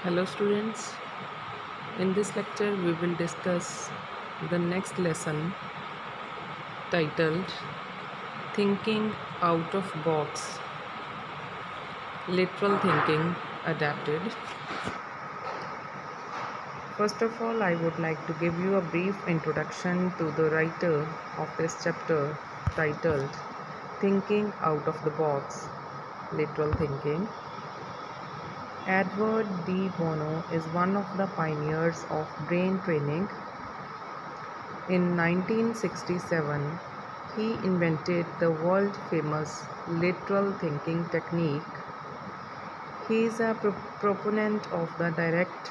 Hello students, in this lecture we will discuss the next lesson titled Thinking Out of Box, Literal Thinking Adapted. First of all, I would like to give you a brief introduction to the writer of this chapter titled Thinking Out of the Box, Literal Thinking. Edward de Bono is one of the pioneers of brain training. In 1967, he invented the world-famous lateral thinking technique. He is a proponent of the direct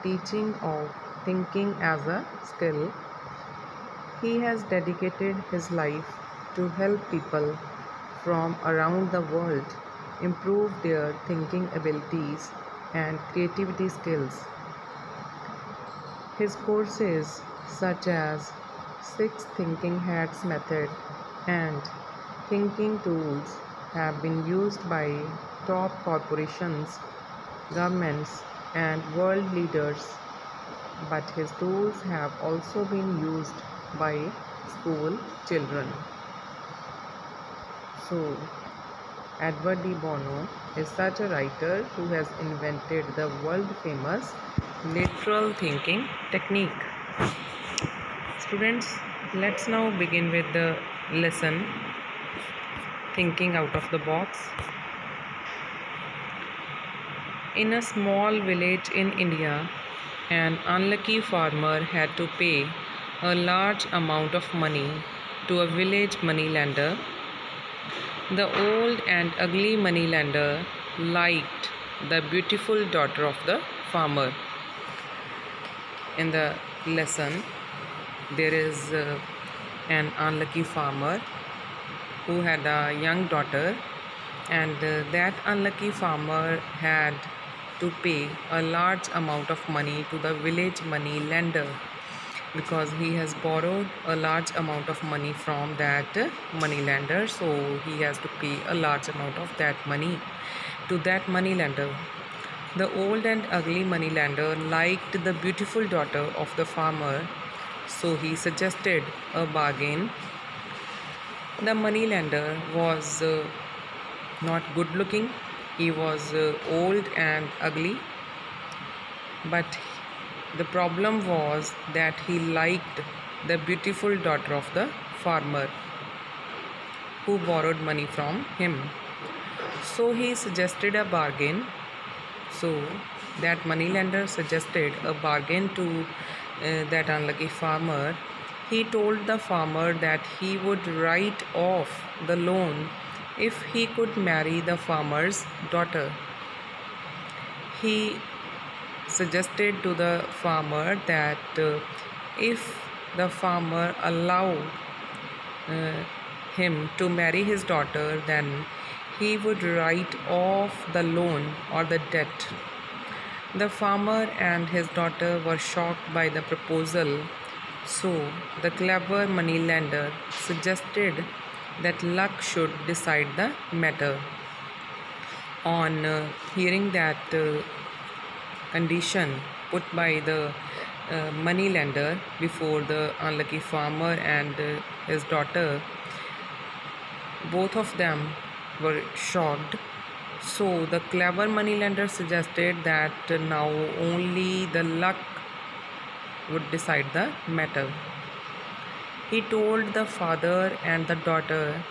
teaching of thinking as a skill. He has dedicated his life to help people from around the world improve their thinking abilities and creativity skills. His courses such as Six Thinking Hats Method and Thinking Tools have been used by top corporations, governments, and world leaders, but his tools have also been used by school children. So, Edward de Bono is such a writer who has invented the world famous lateral thinking technique. Students, let's now begin with the lesson Thinking Out of the Box. In a small village in India, an unlucky farmer had to pay a large amount of money to a village moneylender. The old and ugly moneylender liked the beautiful daughter of the farmer. In the lesson, there is an unlucky farmer who had a young daughter, and that unlucky farmer had to pay a large amount of money to the village money lender because he has borrowed a large amount of money from that money lender, so he has to pay a large amount of that money to that money lender. The old and ugly money lender liked the beautiful daughter of the farmer, so he suggested a bargain. The money lender was not good looking, he was old and ugly, but the problem was that he liked the beautiful daughter of the farmer who borrowed money from him. So he suggested a bargain. So that moneylender suggested a bargain to that unlucky farmer. He told the farmer that he would write off the loan if he could marry the farmer's daughter. He suggested to the farmer that if the farmer allowed him to marry his daughter, then he would write off the loan or the debt. The farmer and his daughter were shocked by the proposal, so the clever moneylender suggested that luck should decide the matter. On hearing that condition put by the money lender before the unlucky farmer and his daughter, both of them were shocked. So the clever money lender suggested that now only the luck would decide the matter. He told the father and the daughter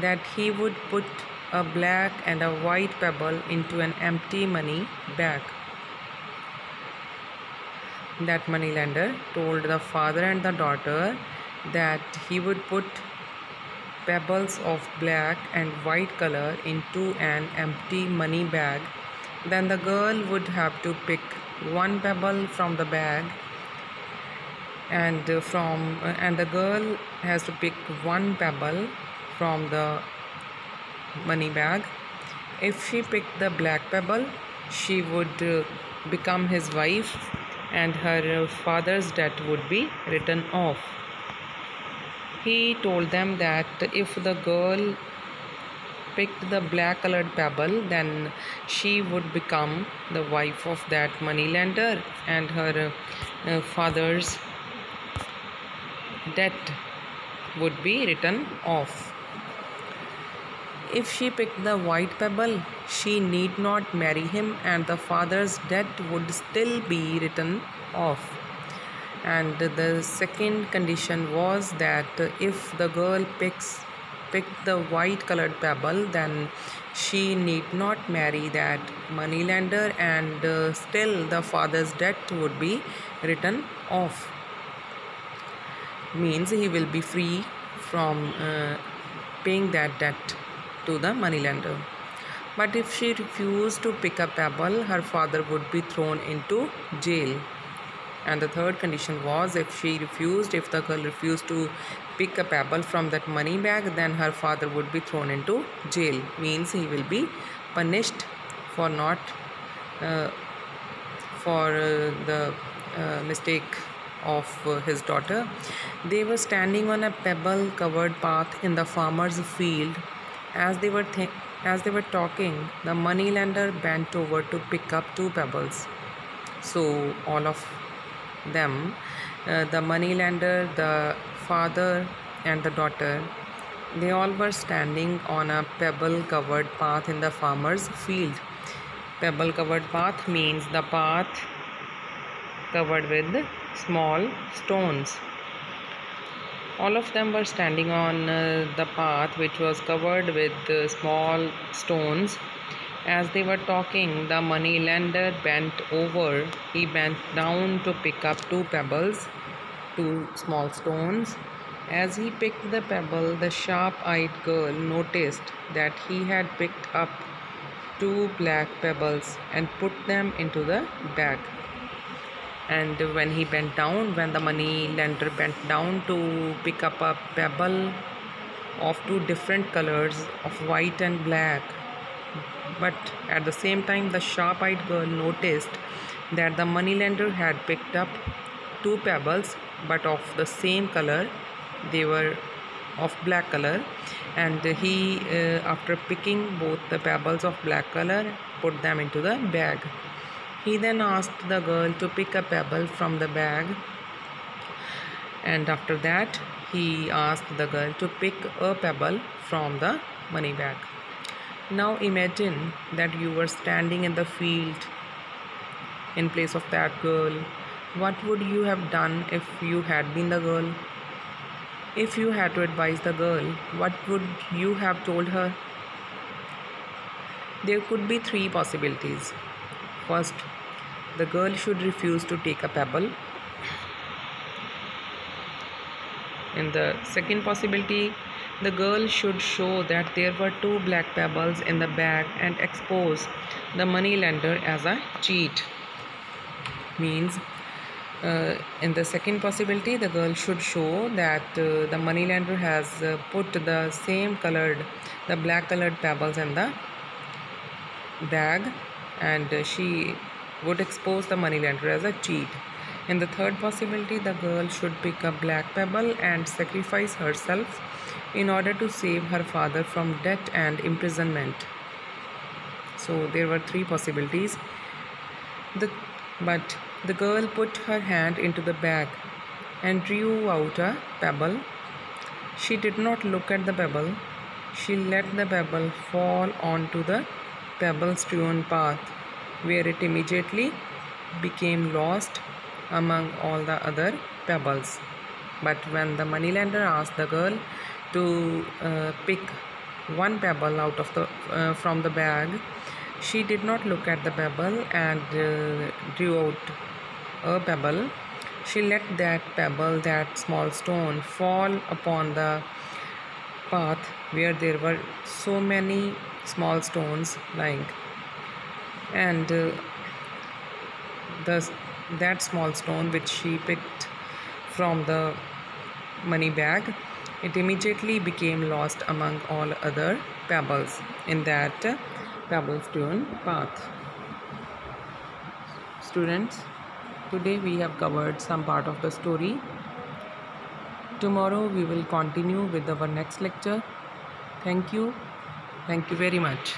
that he would put a black and a white pebble into an empty money bag. That moneylender told the father and the daughter that he would put pebbles of black and white color into an empty money bag. Then the girl would have to pick one pebble from the bag, and the girl has to pick one pebble from the money bag. If she picked the black pebble, she would become his wife and her father's debt would be written off. He told them that if the girl picked the black colored pebble, then she would become the wife of that moneylender, and her father's debt would be written off. If she picked the white pebble, she need not marry him, and the father's debt would still be written off. And the second condition was that if the girl picked the white colored pebble, then she need not marry that moneylender, and still the father's debt would be written off. Means he will be free from paying that debt to the moneylender. But if she refused to pick a pebble, her father would be thrown into jail. And the third condition was, if the girl refused to pick a pebble from that money bag, then her father would be thrown into jail. Means he will be punished for not the mistake of his daughter. They were standing on a pebble covered path in the farmer's field. As they were talking, the moneylender bent over to pick up 2 pebbles. So all of them, the moneylender, the father and the daughter, they all were standing on a pebble covered path in the farmer's field. Pebble covered path means the path covered with small stones. All of them were standing on the path which was covered with small stones. As they were talking, the moneylender bent over. He bent down to pick up 2 pebbles, 2 small stones. As he picked the pebble, the sharp-eyed girl noticed that he had picked up 2 black pebbles and put them into the bag. And when the moneylender bent down to pick up a pebble of 2 different colors of white and black, but at the same time the sharp-eyed girl noticed that the moneylender had picked up 2 pebbles but of the same color. They were of black color, and he after picking both the pebbles of black color, put them into the bag. He then asked the girl to pick a pebble from the bag, and after that he asked the girl to pick a pebble from the money bag. Now imagine that you were standing in the field in place of that girl. What would you have done if you had been the girl? If you had to advise the girl, what would you have told her? There could be 3 possibilities. First, the girl should refuse to take a pebble. In the second possibility, the girl should show that there were 2 black pebbles in the bag and expose the moneylender as a cheat. Means in the second possibility, the girl should show that the moneylender has put the black colored pebbles in the bag, and she would expose the moneylender as a cheat. In the third possibility, the girl should pick a black pebble and sacrifice herself in order to save her father from debt and imprisonment. So there were 3 possibilities. But the girl put her hand into the bag and drew out a pebble. She did not look at the pebble. She let the pebble fall onto the pebble-strewn path, where it immediately became lost among all the other pebbles. But when the moneylender asked the girl to pick 1 pebble out of from the bag, she did not look at the pebble and drew out a pebble. She let that pebble, that small stone, fall upon the path where there were so many small stones lying, and that small stone which she picked from the money bag, it immediately became lost among all other pebbles in that pebble-strewn path. Students, today we have covered some part of the story. Tomorrow we will continue with our next lecture. Thank you. Thank you very much.